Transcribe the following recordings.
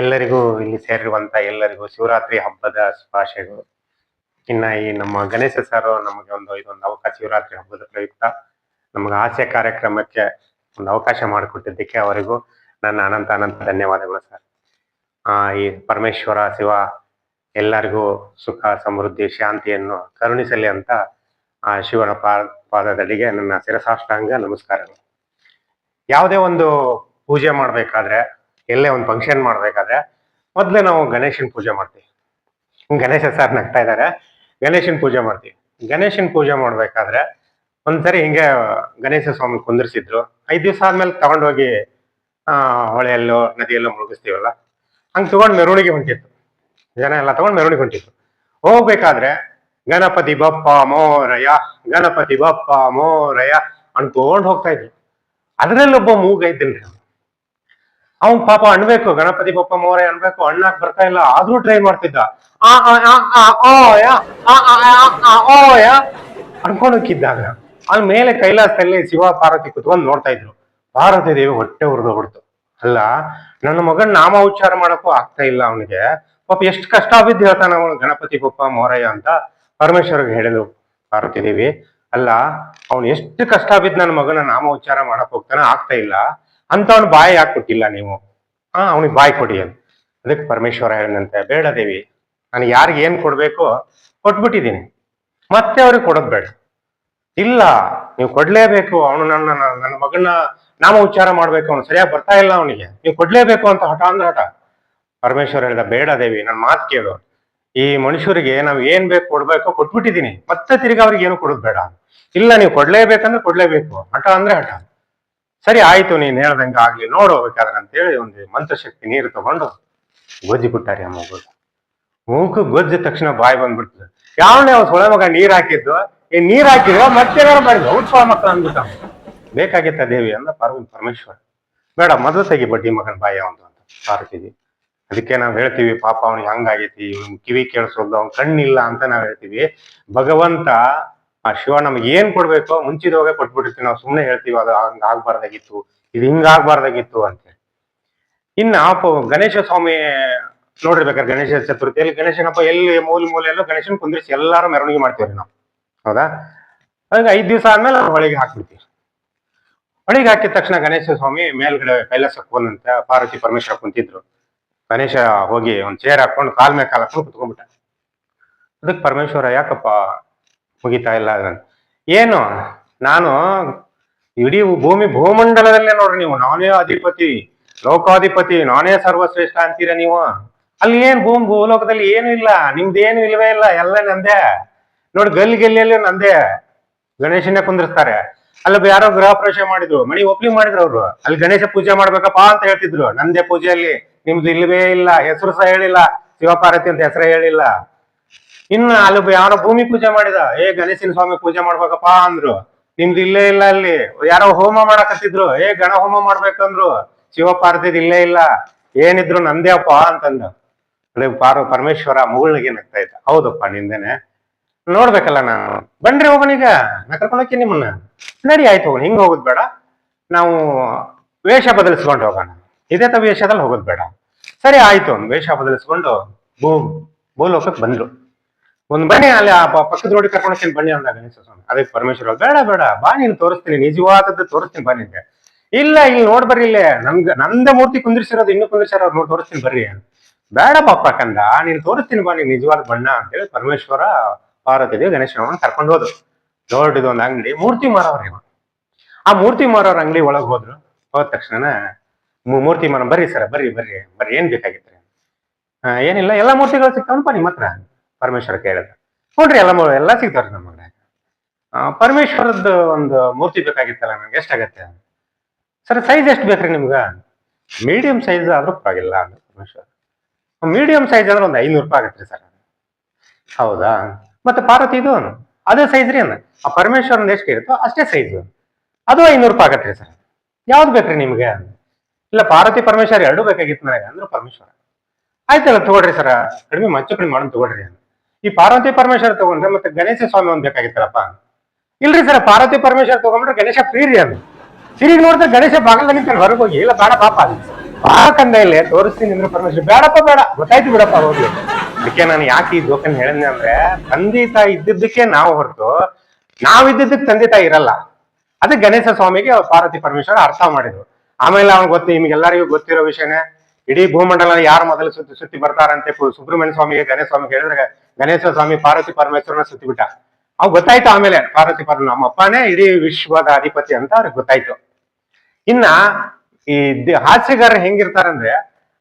ಎಲ್ಲರಿಗೂ ಇಲ್ಲಿ ಸೇರಿರುವಂತ ಎಲ್ಲರಿಗೂ ಶಿವರಾತ್ರಿ ಹಬ್ಬದ ಶುಭಾಶಯಗಳು. ಇನ್ನ ಈ ನಮ್ಮ ಗಣೇಶ ಸರ್ ನಮಗೆ ಇದೊಂದು ಅವಕಾಶ, ಶಿವರಾತ್ರಿ ಹಬ್ಬದ ಪ್ರಯುಕ್ತ ನಮಗೆ ಹಾಸ್ಯ ಕಾರ್ಯಕ್ರಮಕ್ಕೆ ಒಂದು ಅವಕಾಶ ಮಾಡಿಕೊಟ್ಟಿದ್ದಕ್ಕೆ ಅವರಿಗೂ ನನ್ನ ಅನಂತ ಅನಂತ ಧನ್ಯವಾದಗಳು ಸರ್. ಈ ಪರಮೇಶ್ವರ ಶಿವ ಎಲ್ಲರಿಗೂ ಸುಖ ಸಮೃದ್ಧಿ ಶಾಂತಿಯನ್ನು ಕರುಣಿಸಲಿ ಅಂತ ಆ ಶಿವನ ಪಾದದಡಿಗೆ ನನ್ನ ಶಿರಸಾಷ್ಟಾಂಗ ನಮಸ್ಕಾರಗಳು. ಯಾವುದೇ ಒಂದು ಪೂಜೆ ಮಾಡ್ಬೇಕಾದ್ರೆ, ಎಲ್ಲೇ ಒಂದು ಫಂಕ್ಷನ್ ಮಾಡ್ಬೇಕಾದ್ರೆ ಮೊದ್ಲೇ ನಾವು ಗಣೇಶನ್ ಪೂಜೆ ಮಾಡ್ತೀವಿ. ಗಣೇಶ ಸರ್ ನಗ್ತಾ ಇದ್ದಾರೆ. ಗಣೇಶನ್ ಪೂಜೆ ಮಾಡ್ತೀವಿ. ಗಣೇಶನ್ ಪೂಜೆ ಮಾಡ್ಬೇಕಾದ್ರೆ ಒಂದ್ಸರಿ ಹಿಂಗೆ ಗಣೇಶ ಸ್ವಾಮಿ ಕುಂದಿರ್ಸಿದ್ರು. 5 ದಿವಸ ಆದ್ಮೇಲೆ ತಗೊಂಡೋಗಿ ಹೊಳೆಯಲ್ಲೋ ನದಿಯಲ್ಲೋ ಮುಳುಗಿಸ್ತೀವಲ್ಲ, ಹಂಗೆ ತಗೊಂಡ್ ಮೆರವಣಿಗೆ ಹೊಂಟಿತ್ತು. ಜನ ಎಲ್ಲ ತಗೊಂಡ್ ಮೆರವಣಿಗೆ ಹೊಂಟಿತ್ತು. ಹೋಗ್ಬೇಕಾದ್ರೆ ಗಣಪತಿ ಬಪ್ಪ ಮೋರಯ, ಗಣಪತಿ ಬಪ್ಪ ಮೋರಯ ಅನ್ಕೊಂಡ್ ಹೋಗ್ತಾ ಇದ್ರು. ಅದ್ರಲ್ಲೊಬ್ಬ ಮೂಗ ಇದ್ದಿಲ್ರಿ. ಅವನ್ ಪಾಪ ಅನ್ಬೇಕು, ಗಣಪತಿ ಬಪ್ಪ ಮೋರಯ ಅನ್ಬೇಕು, ಅಣ್ಣಾಕ್ ಬರ್ತಾ ಇಲ್ಲ, ಆದ್ರೂ ಟ್ರೈ ಮಾಡ್ತಿದ್ದ. ಅನ್ಕೊಂಡು ಹೋಗಿದ್ದಾಗ ಅಲ್ಲಿ ಮೇಲೆ ಕೈಲಾಸದಲ್ಲಿ ಶಿವ ಪಾರ್ವತಿ ಕುತ್ಕೊಂಡು ನೋಡ್ತಾ ಇದ್ರು. ಪಾರ್ವತಿ ದೇವಿ ಹೊಟ್ಟೆ ಉರಿದೋಗ್ಬಿಡ್ತು. ಅಲ್ಲ, ನನ್ನ ಮಗನ್ ನಾಮ ಉಚ್ಚಾರ ಮಾಡಕ್ಕೂ ಆಗ್ತಾ ಇಲ್ಲ ಅವನಿಗೆ, ಪಾಪ ಎಷ್ಟು ಕಷ್ಟ ಬಿದ್ದು ಹೇಳ್ತಾನ ಅವನು ಗಣಪತಿ ಬಪ್ಪ ಮೋರಯ್ಯ ಅಂತ ಪರಮೇಶ್ವರ್ಗೆ ಹೇಳಿದ್ರು ಪಾರ್ವತಿ ದೇವಿ. ಅಲ್ಲ, ಅವ್ನು ಎಷ್ಟು ಕಷ್ಟ ಬಿದ್ದು ನನ್ನ ಮಗನ ನಾಮ ಉಚ್ಚಾರ ಮಾಡಕ್ ಹೋಗ್ತಾನೆ, ಆಗ್ತಾ ಇಲ್ಲ ಅಂತ ಅವ್ನು ಬಾಯಿ ಯಾಕೆ ಕೊಟ್ಟಿಲ್ಲ ನೀವು? ಅವನಿಗೆ ಬಾಯಿ ಕೊಡಿ ಅಂತ. ಅದಕ್ಕೆ ಪರಮೇಶ್ವರ ಹೇಳಿದಂತೆ, ಬೇಡ ದೇವಿ, ನಾನು ಯಾರಿಗೆ ಏನ್ ಕೊಡ್ಬೇಕೋ ಕೊಟ್ಬಿಟ್ಟಿದ್ದೀನಿ, ಮತ್ತೆ ಅವ್ರಿಗೆ ಕೊಡೋದ್ ಬೇಡ. ಇಲ್ಲ, ನೀವು ಕೊಡ್ಲೇಬೇಕು, ಅವನು ನನ್ನ ಮಗನ ನಾಮ ಉಚ್ಚಾರ ಮಾಡ್ಬೇಕು, ಅವ್ನು ಸರಿಯಾಗಿ ಬರ್ತಾ ಇಲ್ಲ ಅವನಿಗೆ, ನೀವು ಕೊಡ್ಲೇಬೇಕು ಅಂತ ಹಠ ಅಂದ್ರೆ ಹಠ. ಪರಮೇಶ್ವರ ಹೇಳಿದ, ಬೇಡ ದೇವಿ, ನನ್ನ ಮಾತು ಕೇಳು, ಈ ಮನುಷ್ಯರಿಗೆ ನಾವ್ ಏನ್ ಬೇಕು ಕೊಡ್ಬೇಕೋ ಕೊಟ್ಬಿಟ್ಟಿದ್ದೀನಿ, ಮತ್ತೆ ತಿರ್ಗಿ ಅವ್ರಿಗೆ ಏನು ಕೊಡೋದ್ ಬೇಡ. ಇಲ್ಲ, ನೀವು ಕೊಡ್ಲೇಬೇಕಂದ್ರೆ ಕೊಡ್ಲೇಬೇಕು, ಹಠ ಅಂದ್ರೆ ಹಠ. ಸರಿ ಆಯ್ತು, ನೀನ್ ಹೇಳ್ದಂಗ ಆಗ್ಲಿ, ನೋಡ್ಬೇಕಾದ್ರೆ ಅಂತೇಳಿ ಒಂದು ಮಂತ್ರಶಕ್ತಿ ನೀರು ತಗೊಂಡು ಗೊಜ್ಜಿ ಬಿಟ್ಟಾರಿ ಆ ಮಗು. ಮೂಗು ಗೊಜ್ಜಿದ ತಕ್ಷಣ ಬಾಯಿ ಬಂದ್ಬಿಡ್ತದೆ. ಯಾವನೇ ಅವ್ನು ಸೊಳೆ ಮಗ ನೀರ್ ಹಾಕಿದ್ದು, ಈ ನೀರ್ ಹಾಕಿದ್ರೆ ಮತ್ತೆ ಮಾಡಿದ್ರು ಅವ್ರು ಸೊಳ ಮಕ್ಕಳು ಅಂದ್ಬಿಟ್ಟ. ಬೇಕಾಗಿತ್ತ ದೇವಿ ಅಂದ ಪರಮೇಶ್ವರ. ಬೇಡ, ಮೊದಲು ತೆಗಿ ಬಡ್ಡಿ ಮಗನ ಬಾಯಿ ಅವಂದು ಅಂತ ಪಾರ್ವತಿದ್ವಿ. ಅದಕ್ಕೆ ನಾವ್ ಹೇಳ್ತೀವಿ, ಪಾಪ ಅವ್ನಿಗೆ ಹಂಗಾಗೈತಿ, ಕಿವಿ ಕೇಳಿಸೋದು, ಅವ್ನ್ ಕಣ್ಣಿಲ್ಲ ಅಂತ ನಾವ್ ಹೇಳ್ತೀವಿ. ಭಗವಂತ ಆ ಶಿವ ನಮ್ಗೆ ಏನ್ ಕೊಡ್ಬೇಕೋ ಮುಂಚಿದವಾಗೆ ಕೊಟ್ಬಿಟ್ಟಿರ್ತೀವಿ. ನಾವು ಸುಮ್ನೆ ಹೇಳ್ತೀವಿ ಅದು ಹಂಗ ಆಗ್ಬಾರ್ದಾಗಿತ್ತು, ಇದು ಹಿಂಗಾಗ್ಬಾರ್ದಾಗಿತ್ತು ಅಂತ. ಇನ್ನ ಗಣೇಶ ಸ್ವಾಮಿ ನೋಡಿರ್ಬೇಕಾದ್ರೆ ಗಣೇಶ ಚತುರ್ಥಿಯಲ್ಲಿ ಗಣೇಶನಪ್ಪ ಎಲ್ಲಿ ಮೂಲೆಯಲ್ಲೂ ಗಣೇಶನ್ ಕುಂದ್ರಿಸಿ ಎಲ್ಲಾರು ಮೆರವಣಿಗೆ ಮಾಡ್ತೀವ್ರಿ ನಾವು, ಹೌದಾ? ಹಾಗೆ 5 ದಿವಸ ಆದ್ಮೇಲೆ ಹೊಳಿಗೆ ಹಾಕ್ಬಿಡ್ತೀವಿ. ಹೊಳಿಗೆ ಹಾಕಿದ ತಕ್ಷಣ ಗಣೇಶ ಸ್ವಾಮಿ ಮೇಲ್ಗಡೆ ಕೈಲಾಸಕ್ಕೆ ಬಂದಂತೆ ಪಾರ್ವತಿ ಪರಮೇಶ್ವರ ಕುಂತಿದ್ರು. ಗಣೇಶ ಹೋಗಿ ಒಂದ್ ಚೇರ್ ಹಾಕೊಂಡು ಕಾಲ್ ಮೇಲೆ ಕಾಲ್ ಹಾಕೊಂಡು ಕುತ್ಕೊಂಡ್ಬಿಟ್ಟ. ಅದಕ್ಕೆ ಪರಮೇಶ್ವರ, ಯಾಕಪ್ಪ ಮುಗಿತಾ ಇಲ್ಲ? ಏನು, ನಾನು ಇಡೀ ಭೂಮಂಡಲದಲ್ಲೇ ನೋಡ್ರಿ, ನೀವು ನಾನೇ ಅಧಿಪತಿ, ಲೋಕಾಧಿಪತಿ, ನಾನೇ ಸರ್ವಶ್ರೇಷ್ಠ ಅಂತೀರ ನೀವು. ಅಲ್ಲಿ ಏನ್ ಭೂಲೋಕದಲ್ಲಿ ಏನು ಇಲ್ಲ, ನಿಮ್ದೇನು ಇಲ್ವೇ ಇಲ್ಲ, ಎಲ್ಲ ನಂದೇ. ನೋಡಿ, ಗಲ್ಲಿಯಲ್ಲಿ ನಂದೇ ಗಣೇಶನೇ ಕುಂದಿರ್ತಾರೆ. ಅಲ್ಲಿ ಯಾರೋ ಗೃಹ ಪ್ರವೇಶ ಮಾಡಿದ್ರು, ಮಣಿ ಓಪನಿಂಗ್ ಮಾಡಿದ್ರು ಅವ್ರು. ಅಲ್ಲಿ ಗಣೇಶ ಪೂಜೆ ಮಾಡ್ಬೇಕಪ್ಪ ಅಂತ ಹೇಳ್ತಿದ್ರು. ನಂದೇ ಪೂಜೆಯಲ್ಲಿ, ನಿಮ್ದು ಇಲ್ವೇ ಇಲ್ಲ, ಹೆಸರು ಸಹ ಹೇಳಿಲ್ಲ, ಶಿವಪಾರ್ವತಿ ಅಂತ ಹೆಸರೇ ಹೇಳಿಲ್ಲ. ಇನ್ನ ಅಲ್ಲಿ ಯಾರೋ ಭೂಮಿ ಪೂಜೆ ಮಾಡಿದ, ಗಣೇಶನ ಸ್ವಾಮಿ ಪೂಜೆ ಮಾಡ್ಬೇಕಪ್ಪ ಅಂದ್ರು, ನಿಮ್ದು ಇಲ್ಲೇ ಇಲ್ಲ. ಅಲ್ಲಿ ಯಾರೋ ಹೋಮ ಮಾಡಕತ್ತಿದ್ರು, ಗಣ ಹೋಮ ಮಾಡ್ಬೇಕಂದ್ರು, ಶಿವಪಾರ್ವತಿದ್ ಇಲ್ಲೇ ಇಲ್ಲ, ಏನಿದ್ರು ನಂದೇ ಅಪ್ಪ ಅಂತಂದ. ಅದೇ ಪರಮೇಶ್ವರ ಮುಗುಳ್ನಿಗೆ ನಗ್ತಾ ಇದ್ದ. ಹೌದಪ್ಪ, ನಿಂದೇನೆ, ನೋಡ್ಬೇಕಲ್ಲ ನಾನು. ಬನ್ರಿ ಹೋಗೋಣ, ಈಗ ನಾ ಕರ್ಕೊಂಡೋಗಿ ನಿಮ್ಮನ್ನ. ನಡಿ, ಆಯ್ತು ಹೋಗೋಣ. ಹಿಂಗ್ ಹೋಗೋದ್ ಬೇಡ, ನಾವು ವೇಷ ಬದಲಿಸ್ಕೊಂಡು ಹೋಗೋಣ, ಇದೇ ವೇಷದಲ್ಲಿ ಹೋಗೋದ್ ಬೇಡ. ಸರಿ ಆಯ್ತು, ವೇಷ ಬದಲಿಸ್ಕೊಂಡು ಭೂಲೋಕಕ್ಕೆ ಬಂದ್ರು. ಬನ್ನಿ, ಅಲ್ಲಿ ಆ ಪಕ್ಕದ ರೋಡಿ ಕರ್ಕೊಂಡೋಗ್ತೀನಿ ಬನ್ನಿ ಅಂದ ಗಣೇಶ ಸ್ವಾಮಿ. ಅದಕ್ಕೆ ಪರಮೇಶ್ವರ, ಬೇಡ ಬೇಡ, ಬಾ, ನೀನು ತೋರಿಸ್ತೀನಿ, ನಿಜವಾದದ್ದು ತೋರಿಸ್ತೀನಿ ಬಾ ನಿನ್ಗೆ. ಇಲ್ಲ, ಇಲ್ಲಿ ನೋಡ್ಬರ್ರಿ, ಇಲ್ಲೇ ನಂದೇ ಮೂರ್ತಿ ಕುಂದಿರ್ಸಿರೋದು, ಇನ್ನೂ ಕುಂದಿರ್ಸಿರೋ ನೋಡಿ ತೋರಿಸ್ತೀನಿ ಬರ್ರಿ. ಬೇಡ ಪಾಪ ಕಂದ, ನೀನ್ ತೋರಿಸ್ತೀನಿ ಬಾ ನೀನ್ ನಿಜವಾದ ಬಣ್ಣ ಅಂತೇಳಿ ಪರಮೇಶ್ವರ ಪಾರ್ವತಿ ದೇವಿ ಗಣೇಶನವನ್ನ ಕರ್ಕೊಂಡು ಹೋದ್ರು. ದೊಡ್ಡದು ಒಂದು ಅಂಗಡಿ, ಮೂರ್ತಿ ಮಾರವ್ರಿ. ಆ ಮೂರ್ತಿ ಮಾರೋರ್ ಅಂಗಡಿ ಒಳಗ್ ಹೋದ್ರು. ಹೋದ ತಕ್ಷಣ ಮೂರ್ತಿ ಮಾರ, ಬರ್ರಿ ಸರ, ಬರ್ರಿ ಬರ್ರಿ ಬರ್ರಿ, ಏನ್ ಬೇಕಾಗಿತ್ರಿ? ಏನಿಲ್ಲ, ಎಲ್ಲಾ ಮೂರ್ತಿಗಳು ಸಿಗ್ತಾವಪ್ಪ ನಿಮ್ಮ ಹತ್ರ? ಪರಮೇಶ್ವರ ಕೇಳಿದ. ನೋಡ್ರಿ, ಎಲ್ಲ ಸಿಗ್ತಾವ್ರಿ ನಮ್ಮ ಮನೆ. ಪರಮೇಶ್ವರದ್ದು ಒಂದು ಮೂರ್ತಿ ಬೇಕಾಗಿತ್ತಲ್ಲ, ನಂಗೆ ಎಷ್ಟಾಗತ್ತೆ? ಸರ್, ಸೈಜ್ ಎಷ್ಟು ಬೇಕ್ರಿ ನಿಮ್ಗ? ಮೀಡಿಯಂ ಸೈಜ್ ಆದ್ರೂ ಪರವಾಗಿಲ್ಲ ಅಂದ್ರೆ ಪರಮೇಶ್ವರ. ಮೀಡಿಯಂ ಸೈಜ್ ಅಂದ್ರೆ ಒಂದು 500 ರೂಪಾಯಿ ಆಗತ್ರಿ ಸರ್. ಹೌದಾ? ಮತ್ತೆ ಪಾರ್ವತಿದು ಅದೇ ಸೈಜ್ ರೀ ಅನ್ನ. ಆ ಪರಮೇಶ್ವರನ್ ಎಷ್ಟು ಇರುತ್ತೋ ಅಷ್ಟೇ ಸೈಜ್, ಅದು 500 ರೂಪಾಯಿ ಆಗತ್ರಿ ಸರ್. ಯಾವ್ದು ಬೇಕ್ರಿ ನಿಮ್ಗೆ? ಇಲ್ಲ, ಪಾರ್ವತಿ ಪರಮೇಶ್ವರ ಎರಡೂ ಬೇಕಾಗಿತ್ತು ನನಗೆ ಅಂದ್ರೆ ಪರಮೇಶ್ವರ. ಆಯ್ತಲ್ಲ, ತಗೊಳ್ರಿ ಸರ, ಕಡಿಮೆ ಕಡಿಮೆ ಮಾಡೋಣ ತಗೊಳ್ರಿ. ಈ ಪಾರ್ವತಿ ಪರಮೇಶ್ವರ ತಗೊಂಡ್ರೆ ಮತ್ತೆ ಗಣೇಶ ಸ್ವಾಮಿ ಒಂದ್ ಬೇಕಾಗಿತ್ತಲ್ಲಪ್ಪ. ಇಲ್ರಿ ಸರ್, ಪಾರ್ವತಿ ಪರಮೇಶ್ವರ ತಗೊಂಡ್ರೆ ಗಣೇಶ ಫ್ರೀ ರೀ. ಅದು ತಿರುಗಿ ನೋಡಿದ್ರೆ ಗಣೇಶ ಬಾಗಲ ನಿಂತ ಹೊರಗೆ ಹೋಗಿ, ಇಲ್ಲ ಬೇಡ ಪಾಪ, ಕಂದ ಇಲ್ಲೇ ತೋರಿಸ್ತೀನಿ ಅಂದ್ರೆ ಪರಮೇಶ್ವರ್ ಬೇಡಪ್ಪ ಬೇಡ ಗೊತ್ತಾಯ್ತು ಬಿಡಪ್ಪ ಹೋಗ್ಲಿ. ಅದಕ್ಕೆ ನಾನು ಯಾಕೆ ಈ ಜೋಕನ್ ಹೇಳಿದ್ನೆ ಅಂದ್ರೆ ತಂದೆ ತಾಯಿ ಇದ್ದಿದ್ದಕ್ಕೆ ನಾವು ಹೊರತು ನಾವಿದ್ದಕ್ಕೆ ತಂದೆ ತಾಯಿ ಇರಲ್ಲ. ಅದಕ್ಕೆ ಗಣೇಶ ಸ್ವಾಮಿಗೆ ಪಾರ್ವತಿ ಪರಮೇಶ್ವರ ಅರ್ಥ ಮಾಡಿದ್ರು. ಆಮೇಲೆ ಅವ್ನು ಗೊತ್ತು, ನಿಮ್ಗೆಲ್ಲರಿಗೂ ಗೊತ್ತಿರೋ ವಿಷಯನೇ, ಇಡೀ ಭೂಮಂಡಲ ಯಾರು ಮೊದಲು ಸುತ್ತಿ ಬರ್ತಾರಂತೆ ಸುಬ್ರಹ್ಮಣ್ಯ ಸ್ವಾಮಿಗೆ ಗಣೇಶ ಸ್ವಾಮಿಗೆ ಹೇಳಿದ್ರೆ ಗಣೇಶ ಸ್ವಾಮಿ ಪಾರ್ವತಿ ಪರಮೇಶ್ವರನ ಸುತ್ತಿ ಬಿಟ್ಟ. ಅವ್ ಗೊತ್ತಾಯ್ತು ಆಮೇಲೆ ಪಾರ್ವತಿ ಪರಮೇಶ್ವರ ನಮ್ಮ ಅಪ್ಪನೇ ಇಡೀ ವಿಶ್ವದ ಅಧಿಪತಿ ಅಂತ ಅವ್ರಿಗೆ ಗೊತ್ತಾಯ್ತು. ಇನ್ನ ಈ ಹಾಸ್ಯಗಾರರು ಹೆಂಗಿರ್ತಾರಂದ್ರೆ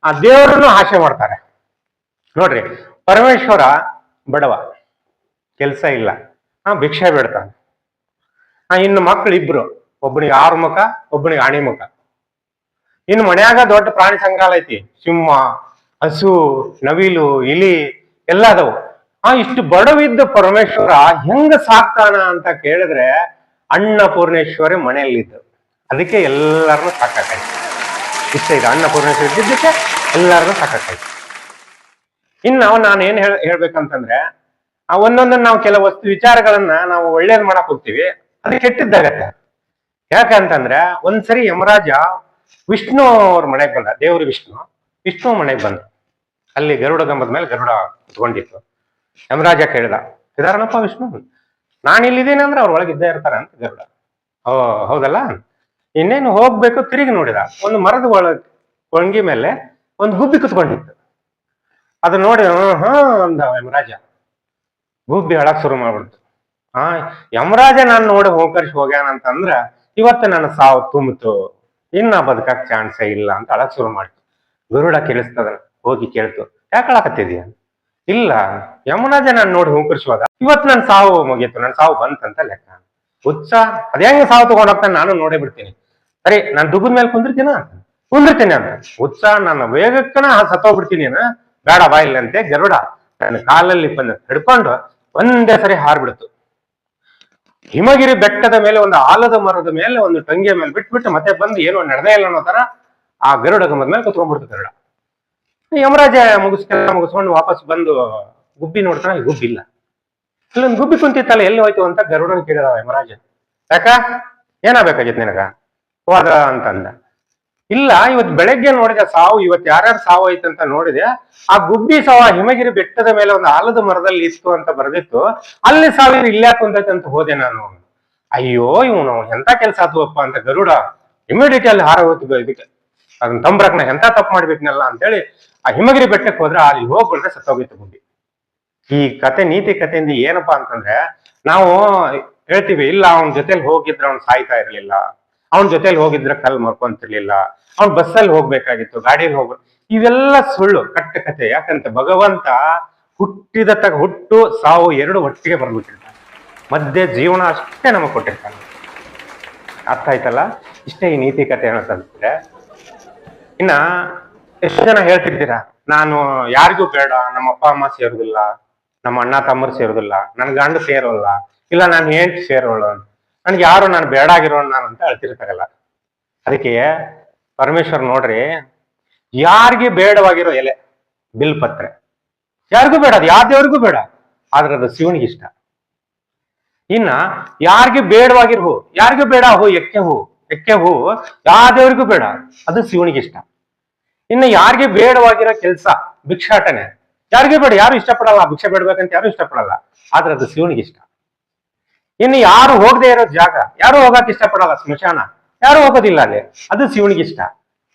ಆ ದೇವರನ್ನು ಹಾಸ್ಯ ಮಾಡ್ತಾರೆ ನೋಡ್ರಿ. ಪರಮೇಶ್ವರ ಬಡವ, ಕೆಲ್ಸ ಇಲ್ಲ, ಭಿಕ್ಷೆ ಬೇಡ್ತಾನೆ. ಇನ್ನು ಮಕ್ಳು ಇಬ್ರು, ಒಬ್ಬನಿಗೆ 6 ಮುಖ, ಒಬ್ಬನಿಗೆ ಆಣಿ ಮುಖ. ಇನ್ನು ಮನ್ಯಾಗ ದೊಡ್ಡ ಪ್ರಾಣಿ ಸಂಗ್ರಹಾಲಯ ಐತಿ, ಸಿಂಹ, ಹಸು, ನವಿಲು, ಇಲಿ ಎಲ್ಲ ಅದಾವು. ಇಷ್ಟು ಬಡವಿದ್ದ ಪರಮೇಶ್ವರ ಹೆಂಗ ಸಾಕ್ತಾನ ಅಂತ ಕೇಳಿದ್ರೆ ಅನ್ನಪೂರ್ಣೇಶ್ವರಿ ಮನೆಯಲ್ಲಿದ್ದು, ಅದಕ್ಕೆ ಎಲ್ಲಾರನ್ನೂ ಸಾಕಾಯ್ತು. ಇಷ್ಟ ಇದೆ, ಅನ್ನಪೂರ್ಣೇಶ್ವರಿ ಇದ್ದಿದ್ದಕ್ಕೆ ಎಲ್ಲಾರನ್ನೂ ಸಾಕಾಯ್ತು. ಇನ್ನು ನಾನು ಏನ್ ಹೇಳ್ಬೇಕಂತಂದ್ರೆ ಒಂದೊಂದನ್ನ ನಾವು ಕೆಲವು ವಸ್ತು ವಿಚಾರಗಳನ್ನ ನಾವು ಒಳ್ಳೇದ್ ಮಾಡಕ್ ಹೋಗ್ತೀವಿ, ಅದು ಕೆಟ್ಟಿದ್ದಾಗತ್ತೆ. ಯಾಕಂತಂದ್ರೆ ಒಂದ್ಸರಿ ಯಮರಾಜ ವಿಷ್ಣು ಅವ್ರ ಮನೆಗೆ ಬಂದ, ದೇವ್ರ ವಿಷ್ಣು ಮನೆಗೆ ಬಂದ. ಅಲ್ಲಿ ಗರುಡ ಗಂಬದ ಮೇಲೆ ಗರುಡ ಕುತ್ಕೊಂಡಿತ್ತು. ಯಮರಾಜ ಕೇಳಿದ, ಇದಾರನಪ್ಪ ವಿಷ್ಣು? ನಾನು ಇಲ್ಲಿದ್ದೀನಿ ಅಂದ್ರೆ ಅವ್ರ ಒಳಗೆ ಇದ್ದೇ ಇರ್ತಾರ ಅಂತ ಗರುಡ. ಹೌದಲ್ಲ, ಇನ್ನೇನು ಹೋಗ್ಬೇಕು. ತಿರುಗಿ ನೋಡಿದ, ಒಂದು ಮರದ ಒಣಗಿ ಮೇಲೆ ಒಂದು ಗುಬ್ಬಿ ಕುತ್ಕೊಂಡಿತ್ತು. ಅದು ನೋಡಿ ಅಂದ ಯಮರಾಜ. ಗುಬ್ಬಿ ಅಳಕ್ ಶುರು ಮಾಡ್ಬಿಡ್ತು. ಯಮರಾಜ ನಾನು ನೋಡಿ ಹೋಗ್ಕರ್ಸಿ ಹೋಗ್ಯಾನಂತಂದ್ರ ಇವತ್ತು ನನ್ನ ಸಾವು ತುಂಬಿತು, ಇನ್ನ ಬದುಕಕ್ ಚಾನ್ಸೇ ಇಲ್ಲ ಅಂತ ಅಳಕ್ ಶುರು ಮಾಡ್ತು. ಗರುಡ ಕೇಳಿಸ್ತದ, ಹೋಗಿ ಕೇಳ್ತು, ಯಾಕೆ ಅಳಕತ್ತಿದ್ಯಾ? ಇಲ್ಲ, ಯಮರಾಜ ನಾನು ನೋಡಿ ಹೋಗ್ಕರ್ಸುವಾಗ ಇವತ್ತು ನನ್ನ ಸಾವು ಮುಗೀತು, ನನ್ನ ಸಾವು ಬಂತಂತ ಲೆಕ್ಕ. ಹುಚ್ಚ, ಅದೇಂಗ ಸಾವು ತಗೊಂಡ್ ಹೋಗ್ತಾನೆ, ನಾನು ನೋಡೇ ಬಿಡ್ತೀನಿ. ಸರಿ, ನಾನು ದುಗ್ಗದ ಮೇಲೆ ಕುಂದಿರ್ತೀನ ಅಂತ. ಹುಚ್ಚ, ನನ್ನ ವೇಗಕ್ಕನ ಸತ್ತೋಗ್ಬಿಡ್ತೀನಿ, ಬೇಡ ಬಾ ಇಲ್ಲಂತೆ. ಗರುಡ ನನ್ನ ಕಾಲಲ್ಲಿ ಹಿಡ್ಕೊಂಡು ಒಂದೇ ಸರಿ ಹಾರ್ಬಿಡ್ತು. ಹಿಮಗಿರಿ ಬೆಟ್ಟದ ಮೇಲೆ ಒಂದು ಆಲದ ಮರದ ಮೇಲೆ ಒಂದು ಟಂಗಿಯ ಮೇಲೆ ಬಿಟ್ಬಿಟ್ಟು ಮತ್ತೆ ಬಂದು ಏನೋ ನಡೆದೇ ಇಲ್ಲ ಅನ್ನೋ ತರ ಆ ಗರುಡ ಗಮದ ಮೇಲೆ ಕುತ್ಕೊಂಡ್ಬಿಡ್ತು ಗರುಡ. ಯಮರಾಜ ಮುಗಿಸ್ಕೊಂಡು ವಾಪಸ್ ಬಂದು ಗುಬ್ಬಿ ನೋಡ್ತಾನೆ, ಗುಬ್ಬಿಲ್ಲ. ಇಲ್ಲೊಂದು ಗುಬ್ಬಿ ಕುಂತಿತ್ತಲ್ಲ, ಎಲ್ಲಿ ಹೋಯ್ತು ಅಂತ ಗರುಡನ್ ಕೇಳಿದ ಯಮರಾಜ. ಯಾಕ, ಏನಾಗಬೇಕಾಗಿತ್ತು ನಿನಗ? ಹೋದ ಅಂತಂದ. ಇಲ್ಲ, ಇವತ್ತು ಬೆಳಗ್ಗೆ ನೋಡಿದೆ ಸಾವು, ಇವತ್ತು ಯಾರ್ಯಾರು ಸಾವು ಐತೆ ಅಂತ ನೋಡಿದೆ. ಆ ಗುಬ್ಬಿ ಸಾವ ಹಿಮಗಿರಿ ಬೆಟ್ಟದ ಮೇಲೆ ಒಂದು ಆಲದ ಮರದಲ್ಲಿ ಇತ್ತು ಅಂತ ಬರ್ದಿತ್ತು, ಅಲ್ಲಿ ಸಾವಿರ ಇಲ್ಲೇ ಕುಂತೈತೆ ಅಂತ ಹೋದೆ ನಾನು. ಅಯ್ಯೋ, ಇವನು ಎಂತ ಕೆಲ್ಸ ಆತುವಪ್ಪ ಅಂತ ಗರುಡ ಇಮಿಡಿಯೇಟ್ ಅಲ್ಲಿ ಹಾರ ಹೋಗ್ತಿದ್ದ. ಇದಕ್ಕೆ ಅದನ್ನ ತಂಬ್ರಕ್ನ ಎಂತ ತಪ್ಪು ಮಾಡ್ಬೇಕನಲ್ಲ ಅಂತೇಳಿ ಆ ಹಿಮಗಿರಿ ಬೆಟ್ಟಕ್ಕೆ ಹೋದ್ರೆ ಅಲ್ಲಿ ಹೋಗ್ಬಿಟ್ರೆ ಸತ್ತೋಗಿತ್ತು ಗುಬ್ಬಿ. ಈ ಕತೆ, ನೀತಿ ಕಥೆಯಿಂದ ಏನಪ್ಪಾ ಅಂತಂದ್ರೆ, ನಾವು ಹೇಳ್ತೀವಿ ಇಲ್ಲ ಅವನ ಜೊತೆಲಿ ಹೋಗಿದ್ರೆ ಅವ್ನು ಸಾಯ್ತಾ ಇರ್ಲಿಲ್ಲ, ಅವನ ಜೊತೆಲಿ ಹೋಗಿದ್ರೆ ಕಲ್ ಮರ್ಕೊಂತಿರ್ಲಿಲ್ಲ, ಅವ್ನ್ ಬಸ್ಸಲ್ಲಿ ಹೋಗ್ಬೇಕಾಗಿತ್ತು, ಗಾಡಿಯಲ್ಲಿ ಹೋಗ್ಬೇಕು. ಇವೆಲ್ಲ ಸುಳ್ಳು, ಕಟ್ಟ ಕತೆ. ಯಾಕಂತ ಭಗವಂತ ಹುಟ್ಟು ಸಾವು ಎರಡು ಒಟ್ಟಿಗೆ ಬರ್ಬಿಟ್ಟಿರ್ತಾನೆ. ಮಧ್ಯೆ ಜೀವನ ಅಷ್ಟೇ ನಮಗ್ ಕೊಟ್ಟಿರ್ತಾನೆ. ಅರ್ಥ ಆಯ್ತಲ್ಲ? ಇಷ್ಟೇ ಈ ನೀತಿ ಕತೆ ಅನ್ನೋದಂದ್ರೆ. ಇನ್ನ ಎಷ್ಟು ಜನ ಹೇಳ್ತಿರ್ತೀರಾ, ನಾನು ಯಾರಿಗೂ ಬೇಡ, ನಮ್ಮ ಅಪ್ಪ ಅಮ್ಮ ಸೇರುದಿಲ್ಲ, ನಮ್ಮ ಅಣ್ಣ ತಮ್ಮರು ಸೇರುದಿಲ್ಲ, ನನ್ ಗಂಡ ಸೇರೋಲ್ಲ, ಇಲ್ಲ ನಾನು ಹೆಂಡತಿ ಸೇರೋಳು, ನನ್ಗೆ ಯಾರು ನಾನು ಬೇಡಾಗಿರೋಣ ನಾನು ಅಂತ ಹೇಳ್ತಿರ್ತಾರಲ್ಲ. ಅದಕ್ಕೆ ಪರಮೇಶ್ವರ್ ನೋಡ್ರಿ, ಯಾರಿಗೆ ಬೇಡವಾಗಿರೋ ಎಲೆ ಬಿಲ್ಪತ್ರೆ ಯಾರಿಗೂ ಬೇಡ, ಅದು ಯಾವ ದೇವ್ರಿಗೂ ಬೇಡ, ಆದ್ರೆ ಅದು ಶಿವನಿಗೆ ಇಷ್ಟ. ಇನ್ನ ಯಾರಿಗೆ ಬೇಡವಾಗಿರೋ ಹೂ, ಯಾರಿಗೂ ಬೇಡ ಹೂ, ಎಕ್ಕೆ ಹೂ ಯಾವ ದೇವ್ರಿಗೂ ಬೇಡ, ಅದು ಶಿವನಿಗೆ ಇಷ್ಟ. ಇನ್ನು ಯಾರಿಗೆ ಬೇಡವಾಗಿರೋ ಕೆಲ್ಸ ಭಿಕ್ಷಾಟನೆ, ಯಾರಿಗೂ ಬೇಡ, ಯಾರು ಇಷ್ಟಪಡಲ್ಲ, ಭಿಕ್ಷೆ ಬೇಡ್ಬೇಕಂತ ಯಾರು ಇಷ್ಟಪಡಲ್ಲ, ಆದ್ರೆ ಅದು ಶಿವನಿಗೆ ಇಷ್ಟ. ಇನ್ನು ಯಾರು ಹೋಗದೆ ಇರೋ ಜಾಗ, ಯಾರು ಹೋಗಕ್ ಇಷ್ಟಪಡಲ್ಲ, ಸ್ಮಶಾನ ಯಾರು ಹೋಗೋದಿಲ್ಲ ಅಲ್ಲಿ, ಅದು ಶಿವನಿಗೆ ಇಷ್ಟ.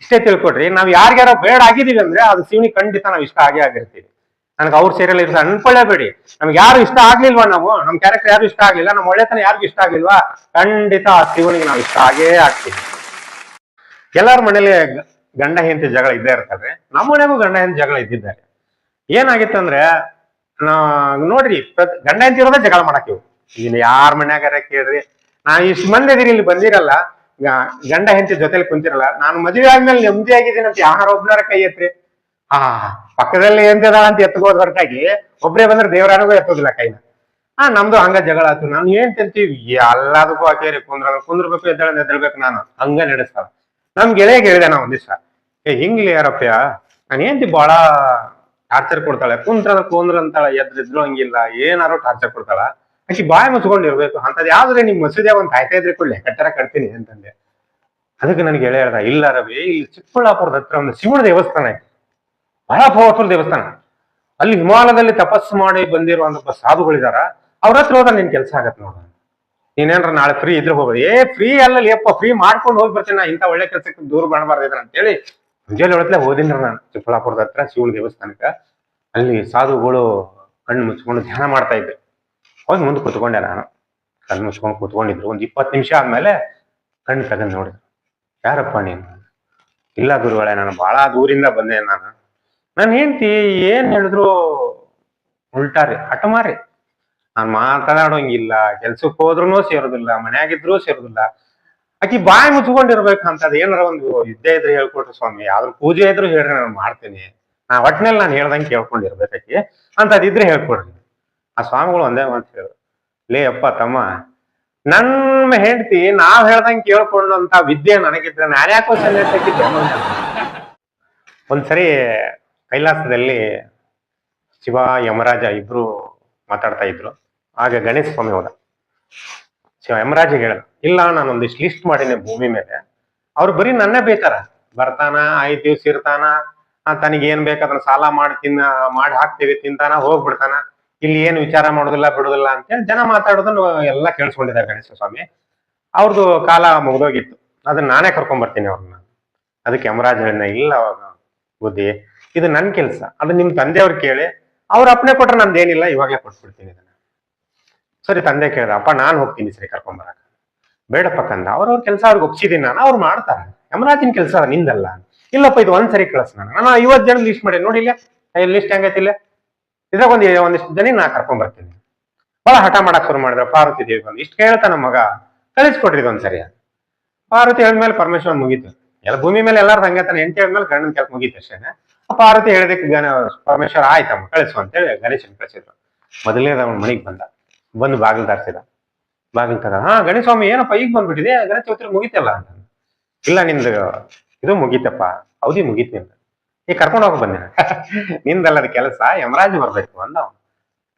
ಇಷ್ಟೇ ತಿಳ್ಕೊಡ್ರಿ, ನಾವ್ ಯಾರಿಗ್ಯಾರೋ ಬೇಡ ಆಗಿದೀವಿ ಅಂದ್ರೆ ಅದು ಶಿವನಿಗೆ ಖಂಡಿತ ನಾವ್ ಇಷ್ಟ ಆಗೇ ಆಗಿರ್ತೀವಿ. ನನಗೆ ಅವ್ರ ಸೇರಿಯಲ್ಲ ಇರ್ತಾರೆ ಅನ್ಕೊಳ್ಳೇಬೇಡಿ. ನಮ್ಗೆ ಯಾರು ಇಷ್ಟ ಆಗ್ಲಿಲ್ವಾ, ನಮ್ ಕ್ಯಾರೆಕ್ಟರ್ ಯಾರು ಇಷ್ಟ ಆಗ್ಲಿಲ್ಲ, ನಮ್ಮ ಒಳ್ಳೆತನ ಯಾರಿಗೂ ಇಷ್ಟ ಆಗ್ಲಿಲ್ವಾ, ಖಂಡಿತ ಆ ಶಿವನಿಗೆ ನಾವು ಇಷ್ಟ ಆಗೇ ಆಗ್ತೀವಿ. ಎಲ್ಲಾರ ಮನೇಲಿ ಗಂಡ ಹೆಂಡತಿ ಜಗಳ ಇದ್ದೇ ಇರ್ತಾರೆ. ನಮ್ಮ ಮನೆಗೂ ಗಂಡ ಹೆಂಡತಿ ಜಗಳ ಇದ್ದಿದ್ದಾರೆ. ಏನಾಗಿತ್ತಂದ್ರೆ ನೋಡ್ರಿ, ಗಂಡ ಹೆಂಡತಿ ಇರೋದೇ ಜಗಳ ಮಾಡಾಕಿವು. ಇಲ್ಲಿ ಯಾರ ಮನ್ಯಾಗಾರ ಕೇಳ್ರಿ, ನಾನು ಇಷ್ಟು ಮಂದಿ ಇದೀನಿ, ಇಲ್ಲಿ ಬಂದಿರಲ್ಲ, ಗಂಡ ಹೆಂಡತಿ ಜೊತೆಲಿ ಕುಂತಿರಲ್ಲ, ನಾನು ಮದುವೆ ಆದ್ಮೇಲೆ ನೆಮ್ಮದಿ ಆಗಿದ್ದೀನಿ ಅಂತ ಯಾರ ಒಬ್ನಾರ ಕೈ ಎತ್ರಿ. ಪಕ್ಕದಲ್ಲಿ ಎಂತದ ಅಂತ ಎತ್ಕೋದ್ ಹೊರತಾಗಿ ಒಬ್ರೇ ಬಂದ್ರೆ ದೇವರಾನಿಗೂ ಎತ್ತೋದಿಲ್ಲ ಕೈನ. ನಮ್ದು ಹಂಗ ಜಗಳ ಆಯ್ತು. ನಾನು ಏನ್ ತಿಂತೀವಿ ಎಲ್ಲದಕ್ಕೂ ಹಾಕೇರಿ ಕುಂದ್ರಬೇಕು, ಎದ್ದೇಳ್ಬೇಕು, ನಾನು ಹಂಗ ನಡೆಸ್ತಾಳ. ನಮ್ ಗೆಳೆಯ ಹೇಳಿದೆ ನಾ ಒಂದ್ ದಿವ್ಸ, ಹಿಂಗ್ಲಿ ಯಾರಪ್ಪ, ನಾನು ಏನ್ತಿ ಬಾಳ ಟಾರ್ಚರ್ ಕೊಡ್ತಾಳೆ, ಕುಂದ್ರ ಅಂತಾಳ, ಎದ್ರಿದ್ರು ಹಂಗಿಲ್ಲ, ಏನಾರು ಟಾರ್ಚರ್ ಕೊಡ್ತಾಳ, ಆಕಿ ಬಾಯಿ ಮುಚ್ಕೊಂಡಿರ್ಬೇಕು. ಅಂತದ್ ಯಾವ್ದ್ರೆ ನಿಮ್ ಮಸೂದೆ ಒಂದ್ ಕಾಯ್ತಾ ಇದ್ರೆ ಕೊಡ್ಲಿ ಕಟ್ಟರ ಕಟ್ತೀನಿ ಅಂತಂದೆ. ಅದಕ್ಕೆ ನನಗೆ ಹೇಳ್ದ, ಇಲ್ಲ ರವಿ, ಇಲ್ಲಿ ಚಿಕ್ಕಬಳ್ಳಾಪುರದ ಹತ್ರ ಒಂದು ಶಿವನ ದೇವಸ್ಥಾನ ಇದೆ, ಬಹಳ ಪವರ್ಫುಲ್ ದೇವಸ್ಥಾನ. ಅಲ್ಲಿ ಹಿಮಾಲಯದಲ್ಲಿ ತಪಸ್ಸು ಮಾಡಿ ಬಂದಿರುವಂತ ಸಾಧುಗಳಿದಾರ, ಅವ್ರ ಹತ್ರ ಹೋದ್ರೆ ನಿನ್ ಕೆಲಸ ಆಗತ್ತೆ ನೋಡ. ನೀನೇನ್ರ ನಾಳೆ ಫ್ರೀ ಇದ್ರೆ ಹೋಗೋದು. ಫ್ರೀ ಅಲ್ಲಲ್ಲಿ ಅಪ್ಪ, ಫ್ರೀ ಮಾಡ್ಕೊಂಡು ಹೋಗಿ ಬರ್ತೀನಿ ನಾ, ಇಂಥ ಒಳ್ಳೆ ಕೆಲ್ಸಕ್ಕೆ ದೂರ ಮಾಡಬಾರ್ದಿದ್ರ ಅಂತೇಳಿ ಮುಂಜಾನೆ ಹೊಳತ್ಲೆ ಹೋದಿನ್ರಿ ನಾನು ಚಿಕ್ಕಬಳ್ಳಾಪುರದ ಹತ್ರ ಶಿವನ ದೇವಸ್ಥಾನಕ್ಕ. ಅಲ್ಲಿ ಸಾಧುಗಳು ಕಣ್ಣು ಮುಚ್ಕೊಂಡು ಧ್ಯಾನ ಮಾಡ್ತಾ ಇದ್ದೆ. ಹೋಗಿ ಮುಂದೆ ಕುತ್ಕೊಂಡೆ ನಾನು, ಕಣ್ಣು ಮುಚ್ಕೊಂಡು ಕೂತ್ಕೊಂಡಿದ್ರು. ಒಂದ್ 20 ನಿಮಿಷ ಆದ್ಮೇಲೆ ಕಣ್ಣು ತೆಗೆದು ನೋಡಿದ್ರು. ಯಾರಪ್ಪ ನೀನು? ಇಲ್ಲ ಗುರುಗಳೇ, ನಾನು ಬಹಳ ದೂರಿಂದ ಬಂದೆ. ನಾನು ಹೆಂಡ್ತಿ ಏನ್ ಹೇಳಿದ್ರು ಉಲ್ಟಾರಿ, ಹಠಮಾರಿ. ನಾನ್ ಮಾತಾಡೋಂಗಿಲ್ಲ, ಕೆಲ್ಸಕ್ಕೆ ಹೋದ್ರು ಸೇರೋದಿಲ್ಲ, ಮನ್ಯಾಗಿದ್ರು ಸೇರೋದಿಲ್ಲ. ಆಕಿ ಬಾಯಿ ಮುಚ್ಕೊಂಡಿರ್ಬೇಕಂತ. ಅದ್ ಏನಾರ ಒಂದು ವಿದ್ಯೆ ಇದ್ರೆ ಹೇಳ್ಕೊಟ್ರಿ ಸ್ವಾಮಿ, ಯಾವ್ದ್ರ ಪೂಜೆ ಇದ್ರು ಹೇಳ್ರಿ, ನಾನು ಮಾಡ್ತೀನಿ. ಒಟ್ಟಿನಲ್ಲಿ ನಾನು ಹೇಳ್ದಂಗೆ ಕೇಳ್ಕೊಂಡಿರ್ಬೇಕಾಕಿ ಅಂತದಿದ್ರೆ ಹೇಳ್ಕೊಡ್ರಿ. ಆ ಸ್ವಾಮಿಗಳು ಒಂದೇ ಮಾತು ಹೇಳಿದ್ರು, ಲೇ ಅಪ್ಪ ತಮ್ಮ, ನನ್ನ ಹೆಂಡತಿ ನಾವ್ ಹೇಳ್ದಂಗೆ ಕೇಳ್ಕೊಂಡಂತ ವಿದ್ಯೆ ನನಗಿದ್ರೆ ನಾನು ಯಾಕೋ ಸನ್ಯಾಸಕ್ಕಿದ್ದೆ. ಒಂದ್ಸರಿ ಕೈಲಾಸದಲ್ಲಿ ಶಿವ ಯಮರಾಜ ಇಬ್ರು ಮಾತಾಡ್ತಾ ಇದ್ರು. ಆಗ ಗಣೇಶ ಸ್ವಾಮಿ ಹೋದ. ಶಿವ ಯಮರಾಜಿಗೆ ಹೇಳ, ಇಲ್ಲ ನಾನೊಂದಿಷ್ಟು ಲಿಸ್ಟ್ ಮಾಡೀನಿ ಭೂಮಿ ಮೇಲೆ, ಅವ್ರು ಬರೀ ನನ್ನೇ ಬೇಕಾರ, ಬರ್ತಾನ 5 ದಿವ್ಸ ಇರ್ತಾನ, ತನಗೆ ಏನ್ ಬೇಕಾದ್ರೆ ಸಾಲ ಮಾಡಿ ಹಾಕ್ತಿವಿ, ತಿಂತಾನ, ಹೋಗ್ಬಿಡ್ತಾನ, ಇಲ್ಲಿ ಏನು ವಿಚಾರ ಮಾಡೋದಿಲ್ಲ ಬಿಡುದಿಲ್ಲ ಅಂತೇಳಿ ಜನ ಮಾತಾಡೋದನ್ನ ಎಲ್ಲ ಕೇಳಿಸ್ಕೊಂಡಿದ್ದಾರೆ ಗಣೇಶ ಸ್ವಾಮಿ. ಅವ್ರದ್ದು ಕಾಲ ಮುಗ್ದೋಗಿತ್ತು, ಅದನ್ನ ನಾನೇ ಕರ್ಕೊಂಡ್ ಬರ್ತೀನಿ ಅವ್ರನ್ನ. ಅದಕ್ಕೆ ಯಮರಾಜ್ ಹೇಳಿದ, ಇಲ್ಲ ಬುದ್ಧಿ, ಇದು ನನ್ ಕೆಲ್ಸ, ಅದು ನಿಮ್ ತಂದೆಯವ್ರು ಕೇಳಿ ಅವ್ರ ಅಪ್ಪಣೆ ಕೊಟ್ರೆ ನಂದೇನಿಲ್ಲ, ಇವಾಗಲೇ ಕೊಟ್ಬಿಡ್ತೀನಿ ಇದನ್ನ. ಸರಿ ತಂದೆ ಕೇಳ್ದ, ಅಪ್ಪ ನಾನ್ ಹೋಗ್ತೀನಿ ಸರಿ ಕರ್ಕೊಂಬರಕ. ಬೇಡಪ್ಪ ಕಂದ, ಅವ್ರವ್ರ ಕೆಲಸ ಅವ್ರಿಗೆ ಒಪ್ಸಿದೀನಿ ನಾನು, ಅವ್ರು ಮಾಡ್ತಾರೆ, ಯಮರಾಜಿನ ಕೆಲಸ ನಿಂದಲ್ಲ. ಇಲ್ಲಪ್ಪ ಇದು ಒಂದ್ಸರಿ ಕಳಿಸ್, ನಾನು 50 ಜನ ಲಿಸ್ಟ್ ಮಾಡಿ ನೋಡಿ, ಇಲ್ಲ ಲಿಸ್ಟ್ ಹೆಂಗೈತಿಲ್ಲ, ಇದ್ರಾಗ ಒಂದಿಷ್ಟು ಜನ ನಾ ಕರ್ಕೊಂಡ್ ಬರ್ತೀನಿ. ಬಹಳ ಹಠ ಮಾಡಕ್ ಶುರು ಮಾಡಿದ್ರೆ. ಪಾರ್ವತಿ ದೇವಿ ಬಂದು ಇಷ್ಟು ಕೇಳ್ತಾನ ಮಗ, ಕಳಿಸ್ಕೊಡ್ರಿ ಒಂದ್ಸರಿ. ಪಾರ್ವತಿ ಹೇಳಿದ್ಮೇಲೆ ಪರಮೇಶ್ವರ್ ಮುಗೀತು. ಎಲ್ಲ ಭೂಮಿ ಮೇಲೆ ಎಲ್ಲಾರು ಹಂಗೆ ತಾನೆ, ಹೆಂಡತಿ ಹೇಳಿದ್ಮೇಲೆ ಗಂಡನ ಕೆಲಸ ಮುಗೀತು ಅಷ್ಟೇನೆ. ಪಾರ್ವತಿ ಹೇಳಿದಕ್ಕೆ ಪರಮೇಶ್ವರ ಆಯ್ತಮ್ಮ ಕಳಿಸು ಅಂತೇಳಿ ಗಣೇಶನ್ ಕಳಿಸಿದ್ರು. ಮೊದಲನೇದ ಅವನ ಮನೆಗೆ ಬಂದು ಬಾಗಿಲು ದಾರ್ಸಿದ. ಬಾಗಿಲು ತಗ, ಹಾ ಗಣೇಶ ಸ್ವಾಮಿ ಏನಪ್ಪ ಈಗ ಬಂದ್ಬಿಟ್ಟಿದೆ, ಗಣೇಶ ಚೌತ್ರಿ ಮುಗೀತಲ್ಲ ಅಂತ. ಇಲ್ಲ ನಿಂದು ಇದು ಮುಗೀತಪ್ಪ, ಅವಧಿ ಮುಗೀತಿ ಅಂತ. ಈಗ ಕರ್ಕೊಂಡು ಹೋಗಿ ಬಂದಿನ. ನಿಂದಲ್ಲದ ಕೆಲಸ, ಯಮರಾಜ್ ಬರ್ಬೇಕು ಅಂದ ಅವನು.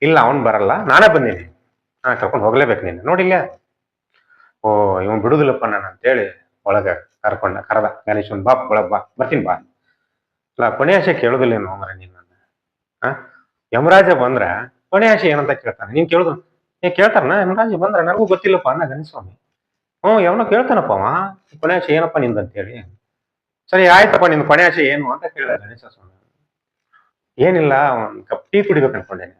ಇಲ್ಲ ಅವ್ನು ಬರಲ್ಲ, ನಾನೇ ಬಂದೀನಿ, ಕರ್ಕೊಂಡು ಹೋಗ್ಲೇಬೇಕು ನೀನು ನೋಡಿಲ್ಲ. ಓ ಇವನ್ ಬಿಡುದಿಲ್ಲಪ್ಪ ನಾನು ಅಂತೇಳಿ ಒಳಗ ಕರೆದ ಗಣೇಶನ್, ಬಾ ಒಳಗ್ ಬಾ, ಬರ್ತೀನಿ ಬಾ. ಇಲ್ಲ ಕೊನೆಯಾಶ ಕೇಳುದಿಲ್ಲ ಏನು ಮರ ನೀನ್ ನನ್ನ. ಯಮರಾಜ ಬಂದ್ರ ಕೊನೆಯಾಶ ಏನಂತ ಕೇಳ್ತಾನೆ, ನೀನ್ ಕೇಳುದು ಕೇಳ್ತಾರನ? ಯಮರಾಜ ಬಂದ್ರ ನನಗೂ ಗೊತ್ತಿಲ್ಲಪ್ಪ ಅನ್ನ ಗಣೇಶಸ್ವಾಮಿ. ಯಾವನೋ ಕೇಳ್ತಾನಪ್ಪ ಅವ, ಕೊನೆಯಾಶ ಏನಪ್ಪ ನಿಂದಂತೇಳಿ. ಸರಿ ಆಯ್ತಪ್ಪ, ನಿನ್ ಕೊನೆಯಾಶ ಏನು ಅಂತ ಕೇಳಿದ ಗಣೇಶ ಸ್ವಾಮಿ. ಏನಿಲ್ಲ, ಒಂದ್ ಕಪ್ ಟೀ ಕುಡಿಬೇಕು ಅನ್ಕೊಂಡೇನೆ.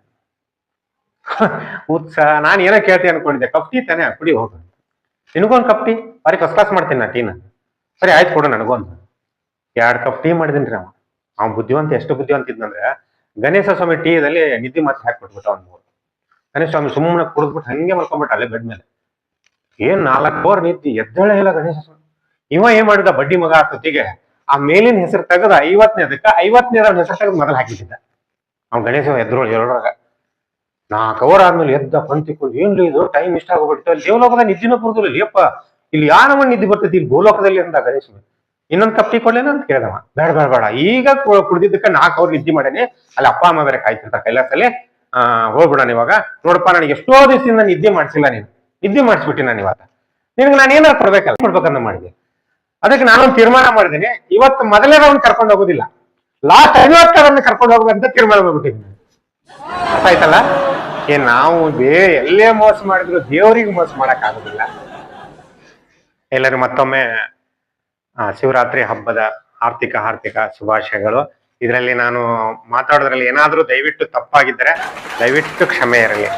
ಉತ್ಸಾಹ, ನಾನ್ ಏನೋ ಕೇಳ್ತೀನಿ ಅನ್ಕೊಂಡಿದ್ದೆ, ಕಪ್ ಟೀ ತಾನೆ, ಕುಡಿ ಹೋಗ, ನಿನಗೊಂದು ಕಪ್ ಟೀ, ಬಾರಿ ಫಸ್ಟ್ ಕ್ಲಾಸ್ ಮಾಡ್ತೀನಿ ನಾ ಟೀನ. ಸರಿ ಆಯ್ತು ಕೊಡು ನನಗೊಂದು. 2 ಕಪ್ ಟೀ ಮಾಡಿದೀನ್ರಿ ಅವ. ಬುದ್ಧಿವಂತ, ಎಷ್ಟು ಬುದ್ಧಿವಂತ ಇದ್ನಂದ್ರೆ, ಗಣೇಶ ಸ್ವಾಮಿ ಟೀದಲ್ಲಿ ನಿದ್ದೆ ಮತ್ತೆ ಹಾಕ್ಬಿಟ್ಬಿಟ್ಟ ಅವ್ನ. ಗಣೇಶ ಸ್ವಾಮಿ ಸುಮ್ಮನೆ ಕುಡಿದ್ಬಿಟ್ಟು ಹಂಗೆ ಮಲ್ಕೊಂಡ್ಬಿಟ್ಟ ಅಲ್ಲೇ ಬೆಡ್ ಮೇಲೆ. ಏನ್ 4 ಅವರ್ ನಿದ್ದೆ, ಎದ್ದೇಳೇ ಇಲ್ಲ ಗಣೇಶ ಸ್ವಾಮಿ. ಇವ ಏನ್ ಮಾಡಿದ, ಬಡ್ಡಿ ಮಗ ಹೊತ್ತಿಗೆ ಆ ಮೇಲಿನ ಹೆಸರು ತೆಗೆದು 50ನೇದಕ್ಕ 50ನೇದ ಹೆಸರು ತೆಗೆದು ಮೊದಲು ಹಾಕಿದ್ದ. ಅವ್ನು ಗಣೇಶ ಎದ್ರೊಳಗ 4 ಅವರ್ ಆದ್ಮೇಲೆ ಎದ್ದ ಪಂತಿಕೊಂಡು, ಏನ್ರಿ ಇದು ಟೈಮ್ ಇಷ್ಟ ಆಗೋಗ್ಬಿಡ್ತು, ಅಲ್ಲಿ ದೇವಲೋಕದ ನಿದ್ದಿನ ಬರುದಿಲ್ಲ ಯಪ್ಪ, ಇಲ್ಲಿ ಯಾವ ನಿದ್ದೆ ಬರ್ತೈತಿ ಇಲ್ಲಿ ಭೂಲೋಕದಲ್ಲಿ ಅಂದ ಗಣೇಶ. ಇನ್ನೊಂದು ಕಪ್ ಟೀ ಕೊಡ್ಲೇನ ಅಂತ ಕೇಳ್ದವ. ಬೇಡ ಈಗ ಕುಡ್ದಿದ್ದಕ್ಕೆ 4 ಅವರ್ ನಿದ್ದೆ ಮಾಡೇನಿ, ಅಲ್ಲಿ ಅಪ್ಪ ಅಮ್ಮ ಬೇರೆ ಕಾಯ್ತಿರ್ತಾರೆ ಕೈಲಾಸಲ್ಲಿ, ಹೋಗ್ಬಿಡೋಣ ಇವಾಗ. ನೋಡಪ್ಪ ನನಗೆ ಎಷ್ಟೋ ದಿವಸದಿಂದ ನಿದ್ದೆ ಮಾಡಿಸಿಲ್ಲ, ನೀನು ನಿದ್ದೆ ಮಾಡಿಸ್ಬಿಟ್ಟಿ ನಾನು ಇವತ್ತ, ನಿನ್ಗೆ ನಾನು ಏನಾರು ಕೊಡ್ಬೇಕಲ್ಲ, ಕೊಡ್ಬೇಕಂತ ಮಾಡಿದೆ. ಅದಕ್ಕೆ ನಾನೊಂದು ತೀರ್ಮಾನ ಮಾಡಿದ್ದೀನಿ, ಇವತ್ತು ಮೊದಲೇ ಅವ್ನು ಕರ್ಕೊಂಡು ಹೋಗೋದಿಲ್ಲ, ಲಾಸ್ಟ್ 50 ಕರ್ಕೊಂಡು ಹೋಗ್ಬೇಕಂತ ತೀರ್ಮಾನ ಮಾಡ್ಬಿಟ್ಟಿದ್ದೀನಿ. ಅರ್ಥ ಆಯ್ತಲ್ಲ? ನಾವು ಎಲ್ಲೇ ಮೋಸ ಮಾಡಿದ್ರು ದೇವರಿಗೆ ಮೋಸ ಮಾಡಕ್ ಆಗುದಿಲ್ಲ. ಎಲ್ಲರೂ ಮತ್ತೊಮ್ಮೆ ಶಿವರಾತ್ರಿ ಹಬ್ಬದ ಹಾರ್ದಿಕ ಶುಭಾಶಯಗಳು. ಇದರಲ್ಲಿ ನಾನು ಮಾತಾಡೋದ್ರಲ್ಲಿ ಏನಾದ್ರೂ ದಯವಿಟ್ಟು ತಪ್ಪಾಗಿದ್ದರೆ ದಯವಿಟ್ಟು ಕ್ಷಮೆ ಇರಲಿ.